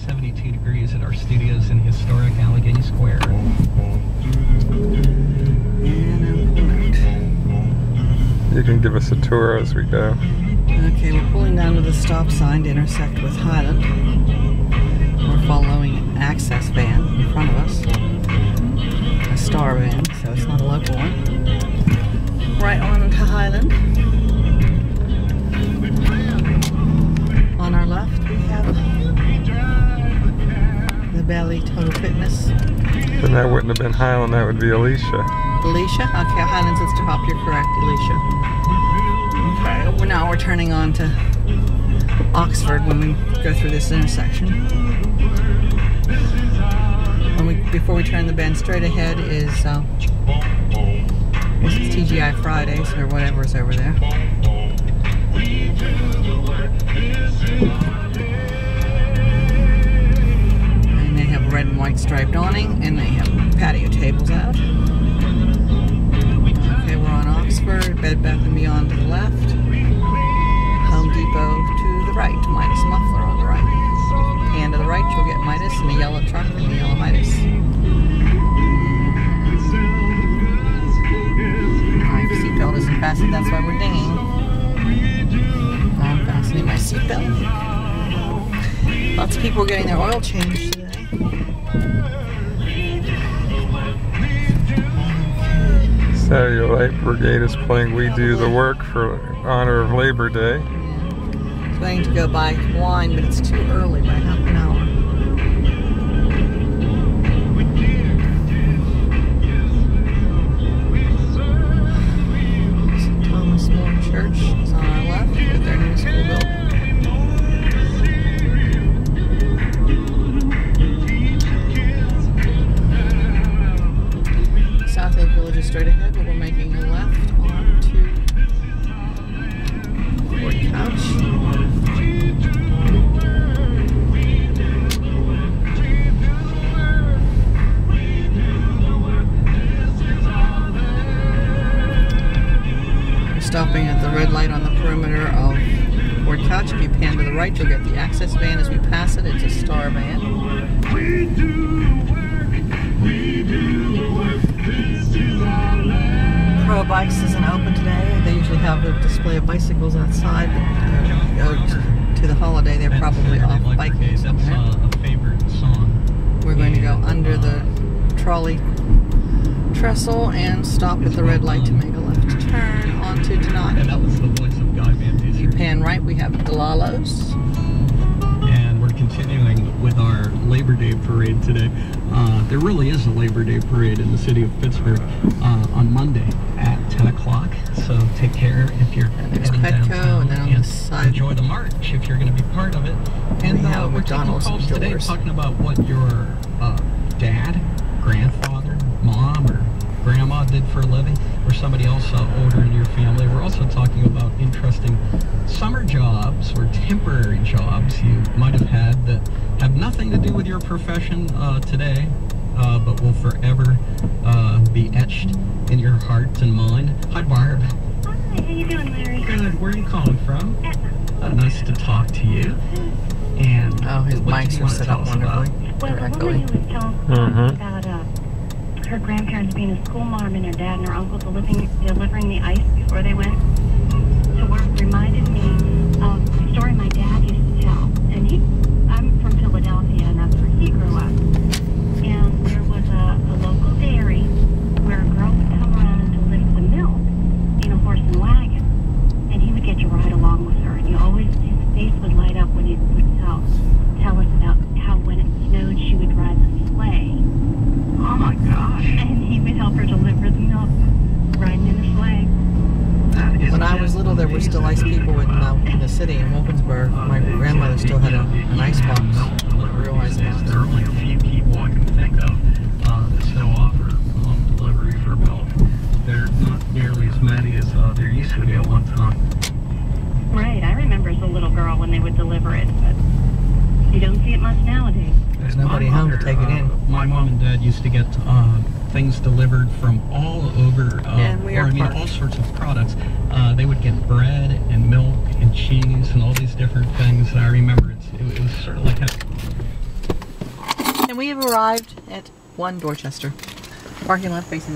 72 degrees at our studios in historic Allegheny Square. You can give us a tour as we go. Okay, we're pulling down to the stop sign to intersect with Highland. We're following an access van in front of us. A star van, so it's not a local one. Right on to Highland. On our left we have the Valley Total Fitness. Then that wouldn't have been Highland, that would be Alicia. Alicia? Okay, Highland's at the top, you're correct, Alicia. Okay, now we're turning on to Oxford when we go through this intersection. Before we turn the bend, straight ahead is this is TGI Fridays or whatever's over there. And they have red and white striped awning, and they have patio tables out. Okay, we're on Oxford, Bed Bath & Beyond to the left, Home Depot to the right, Midas Muffler on the right. And to the right you'll get Midas and the yellow truck and the yellow Midas. My seatbelt isn't fastened, that's why we're dinging. I'm fastening my seatbelt. Lots of people are getting their oil changed today. Saturday Light Brigade is playing We Do the Work for honor of Labor Day. It's going to go buy wine, but it's too early by half an hour. St. Thomas More Church is on our left with their new school building. South Lake Village is straight ahead, but we're making a left on to Fort Couch. We're stopping at the red light on the perimeter of Fort Couch. If you pan to the right, you'll get the access van. As we pass it, it's a star van. We do work, we do work. Pro Bikes isn't open today. They usually have a display of bicycles outside, but to the holiday they're probably off biking somewhere. That's a favorite song. We're going to go under the trolley trestle and stop at the red light to make a left turn onto Denali. And that was the voice of Guy Van Duzer. If you pan right, we have Delalos. And we're continuing with our Labor Day parade today. There really is a Labor Day parade in the city of Pittsburgh on Monday at 10 o'clock. So take care if you're There's heading Petco, downtown, and then on the side enjoy the march if you're going to be part of it. And we have we're taking McDonald's calls today doors. talking about what your dad, grandfather, mom, or grandma did for a living, or somebody else older in your family. We're also talking about interesting summer jobs or temporary jobs you might have had that have nothing to do with your profession today, but will forever be etched in your heart and mind. Hi, Barb. Hi, how you doing, Larry? Good. Where are you calling from? Nice to talk to you. And Oh, his what did mics you are want to set tell up us about? wonderfully. Well, the They're woman echoing. who was telling about her grandparents being a school mom and her dad and her uncle delivering the ice before they went to work reminded me of a story my dad used to tell. And I'm from Philadelphia, and that's where he grew up. And there was a local dairy where a girl would come around and deliver the milk in a horse and wagon. And he would get to ride along with her. And his face would light up when he would tell us about how when it snowed, she would ride the sleigh. Oh my gosh. And he would help her deliver the milk, riding in the sleigh. When I was little, there were still ice people in the city in Wilkinsburg. My grandmother still had an ice box. Real ice box. There are only a few people I can think of that still offer home delivery for milk. They're not nearly as many as there used to be at one time. Right, I remember as a little girl when they would deliver it, but you don't see it much nowadays. There's nobody home to take it in. My mom and dad used to get things delivered from all over, all sorts of products. They would get bread and milk and cheese and all these different things. And I remember it was sort of like And we have arrived at 1 Dorchester. Parking lot facing the